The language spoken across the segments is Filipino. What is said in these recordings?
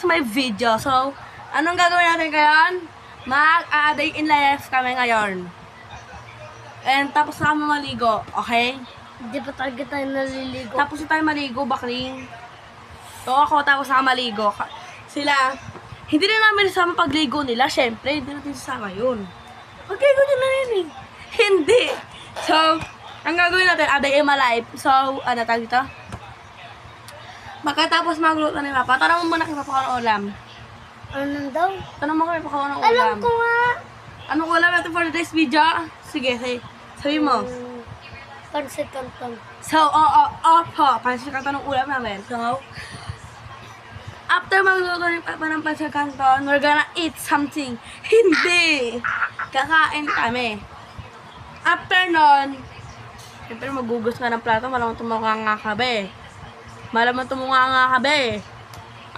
my video. So, anong gagawin natin ngayon? Mag-day in life kami ngayon. And tapos na kami maligo, okay? Hindi pa talaga tayo naliligo. Tapos na tayo maligo, bakling. So ako, tapos na maligo. Sila, hindi na namin sama pagligo nila. Syempre, hindi natin sasama yun. Pagligo nyo na yun eh. Hindi. So, ang gagawin natin, a day in my life. So, ano tawag dito? Magkatapos magluto ni Papa, tanong mo muna kay Papa kung anong ulam. Ano daw? Tanong mo kay Papa kung anong ulam. Alam ko nga. Anong ulam natin for today's video? Sige, sabi mo. Pansit Canton. So, pansin ka ng ulam namin. So, after magluto ni Papa ng pansit canton, we're gonna eat something. Hindi! Kakain kami. After nun, siyempre magugas nga ng plato, malamang tumukha nga kabe. Malamang tumukha nga kabe.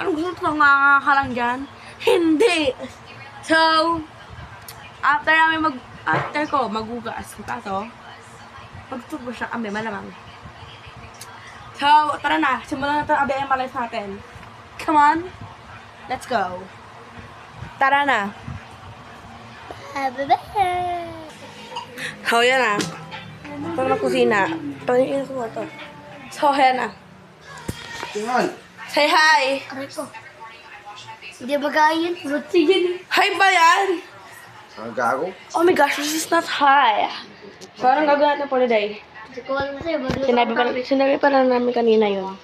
Anong gusto tumukha ka lang dyan? Hindi! So, after ko magugas ng plato, magtubo siya kami, malamang. So, tara na. Simulan natin ang ABM life natin. Come on. Let's go. Tara na. So, yan na. Ito na kusina. Paniin ko ito. So, yan na. Say hi. Aray ko. Hindi ba kaya yun? Roti yun. Hi ba yan? Ang gago? Oh my gosh, this is not hi. So, anong gagawin natin for today? Hindi ko alam sa'yo. Magluto Sinabi pa lang namin kanina yun.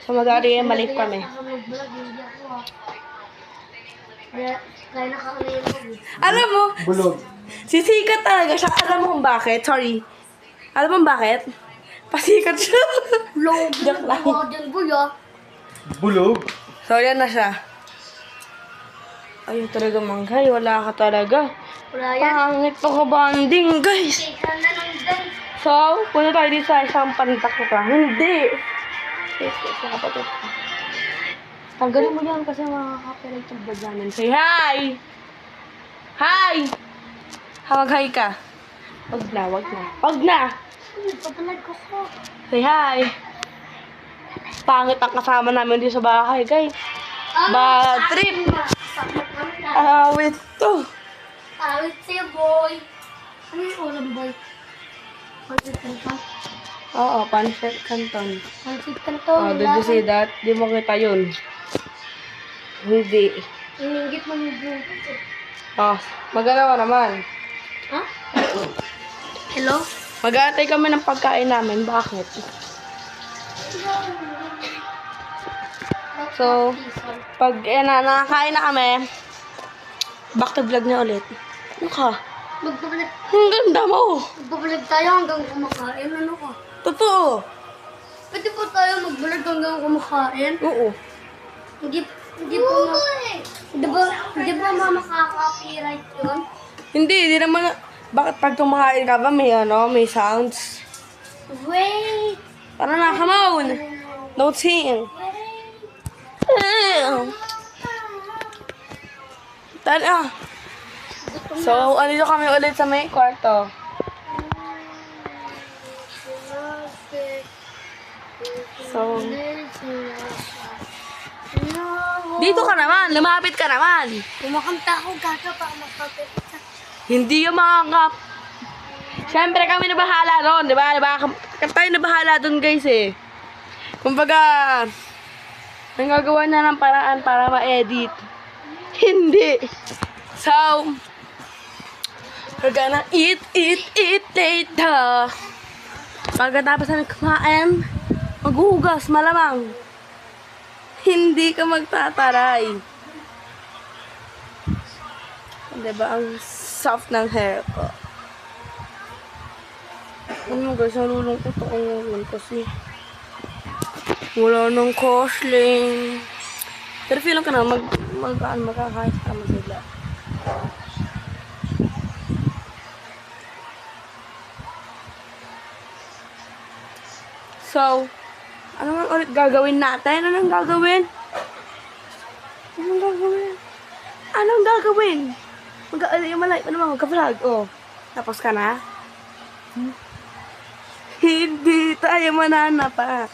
So, mag-ABM life kami. Mag-vlog, hindi ako ah. Kaya nakakalayan ko. Alam mo, Bulog. sisikat talaga siya. Alam mo kung bakit? Sorry. Alam mo kung bakit? Pasikat siya. Joke lang. Baka dyan boy ah. Bulog? So, yan na siya. Ayun talaga manggay. Wala ka talaga. Wala yan. Pangit pa ka banding, guys. Kaya na lang dyan. So, punta tayo dito sa isang pantak ko ka. Hindi. Sa kapatid. Tanggalin mo yan kasi makaka-copyright yung vlog namin. Say hi! Hi! Hawag-hi ka. Wag na, wag na. Wag na! Papalag ko ko. Say hi! Pangit ang kasama namin dito sa bahay, guys. Bad trip! Awit to! Awit siya boy. Ano yung ulam boy? Pansit Canton. Oo, pansit canton. Pansit Canton. Oh, did you see that? Di mo kita yun. Hindi. Iningit mo yung buong. Oh, magalaw naman. Ha? Hello? Mag-aantay kami ng pagkain namin. Bakit? So, pag nakakain na kami, back to vlog na ulit. Ano ka? Magbabalag. Ang ganda mo! Magbabalag tayo hanggang kumakain. Ano ka? Totoo! Pwede po tayo magbalag hanggang kumakain? Oo. Hindi po Di ba makaka-copyright yun? Hindi naman. Bakit pag kumakain ka ba may sounds? Wait! Tara na, come on! No sing! Tara! So, andito kami ulit sa may kwarto. So, dito ka naman! Lumapit ka naman! Kumakanta ako gaga para makapit ka. Hindi yung mga Siyempre kami na bahala doon, di ba? Tayo na bahala doon, guys eh. Kumbaga, nagagawa na ng paraan para ma-edit. Hindi. So, we're gonna eat later. Pagkatapos namin kumain, maghuhugas, malamang. Hindi ka magtataray. Diba, ang soft ng hair ko. Ano guys, nalulungkot ako ngayon kasi wala nang cosling. Pero feeling ka na, magkakahit kama sila. So, ano nga ulit gagawin natin? Anong gagawin? Mag-vlog, oh. Tapos ka na? Hindi tayo manana pa.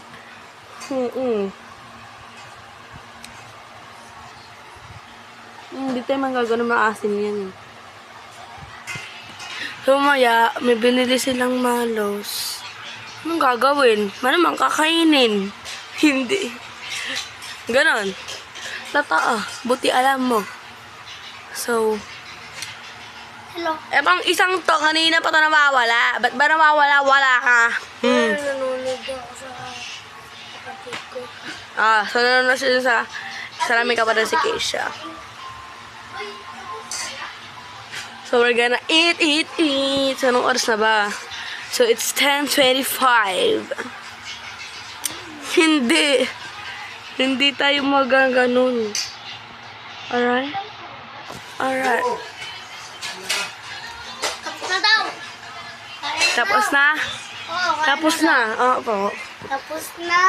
Hindi tayo manggagano maasim yan eh. So, maya, may binili silang malos. Anong gagawin? Malamang kakainin. Hindi. Ganon. Totoo. Buti alam mo. So, Hello. ebang isang to, kanina pa to nawawala. Ba't ba nawawala? Wala ka. Nanonood ako sa kapatid ko. So nanonood siya sa salamin ka pa rin si Keisha. So we're gonna eat. So anong oras na ba? So it's 10:25. Hindi tayo magaganon. Alright? Tapos na daw. Kain Tapos na? Oo, kain Tapos na. Oo po. Tapos na.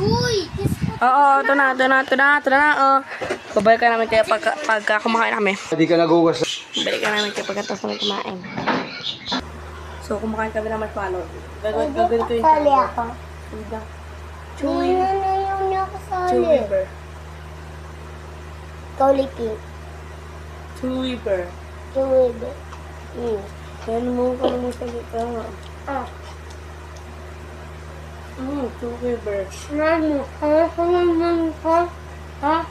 Uy! Oo, ito na. Babalik ka namin kayo pagka kumakain kami. Hindi ka nagugas. Babalik ka namin kayo pagkatapos namin kumain. So, kumakain kami ng marshmallow. Gagawin ko yung Sali ako. Chewy. Hindi ako sali. Chewy. Kaulikin. Chewy. Chewy. Kaya mo ka naman sa gita. Ah. Chewy. Ano? Ano naman ka? Ha?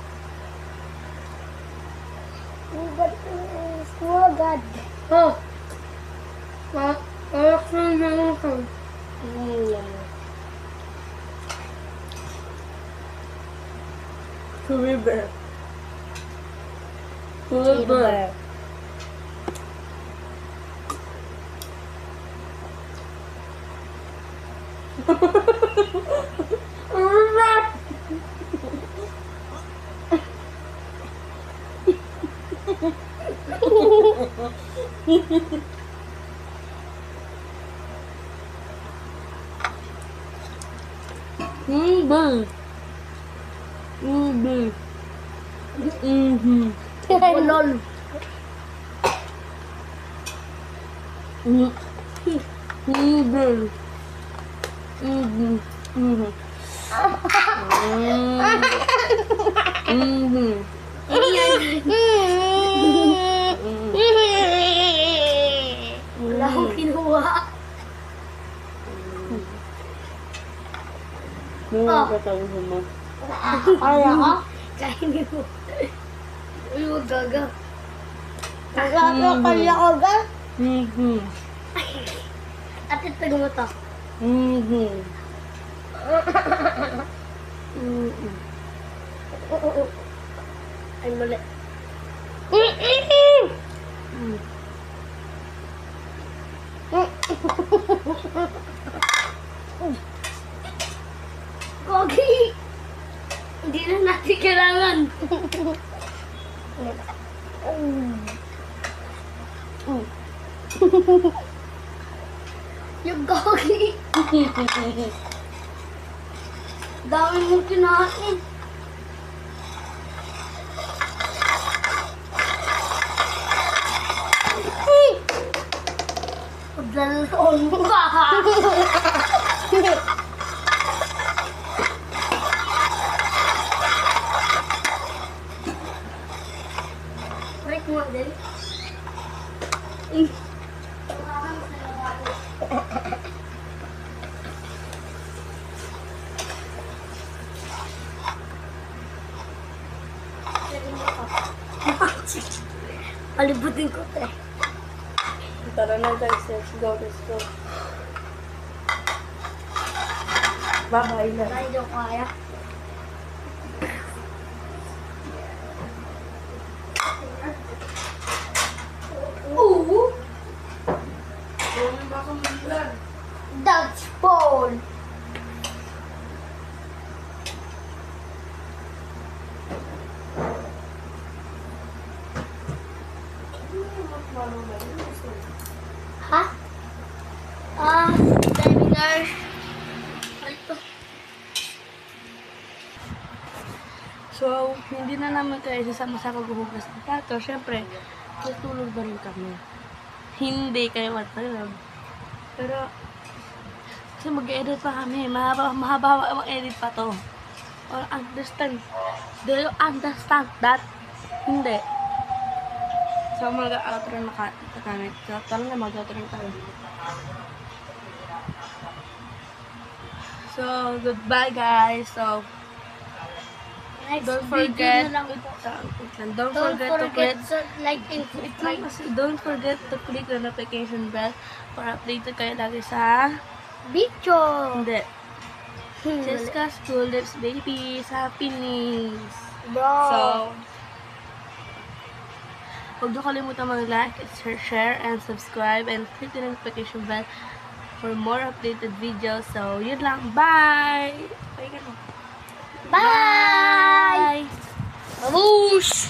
Agad. Oh. Anak na naman ka. Chewy. Lol. Wala akong kinuha. Kaya ka? Kainin mo. Uy, huwag gaga. Kaya ka ga? At itag mo to. Ay, mali. Gogi! Hindi na natin kailangan. Yung gogi. Dami mong kinain. Paglalon mo ka. Break mo din. Palibutin ko te. Tara na guys, let's go. Bye-bye na. Ay, yung kaya. Oo. Dodgeball. Ha? Seminar. Ito. So, hindi na namin kayo sasama sa paghuhugas ng plato. Siyempre, tutulog na rin kami. Hindi kayo matulog. Pero, kasi mag-edit pa kami. Mahaba mag-edit pa to. or understand. Do you understand that? Hindi. So, mag-outro na kami. So, tara na mag-outro na tayo. So, goodbye guys. So, Next don't video forget na lang po. don't Don't forget to click forget to like and Wait lang subscribe. kasi, don't forget to click the notification bell para updated kayo lagi sa Video! hindi. Jessica School Lips Babies Happiness. Bro! So, huwag niyo kalimutan mag-like, share, and subscribe, and click the notification bell for more updated videos. So, yun lang. Bye! Bye ka na. Bye! Bye! Babush!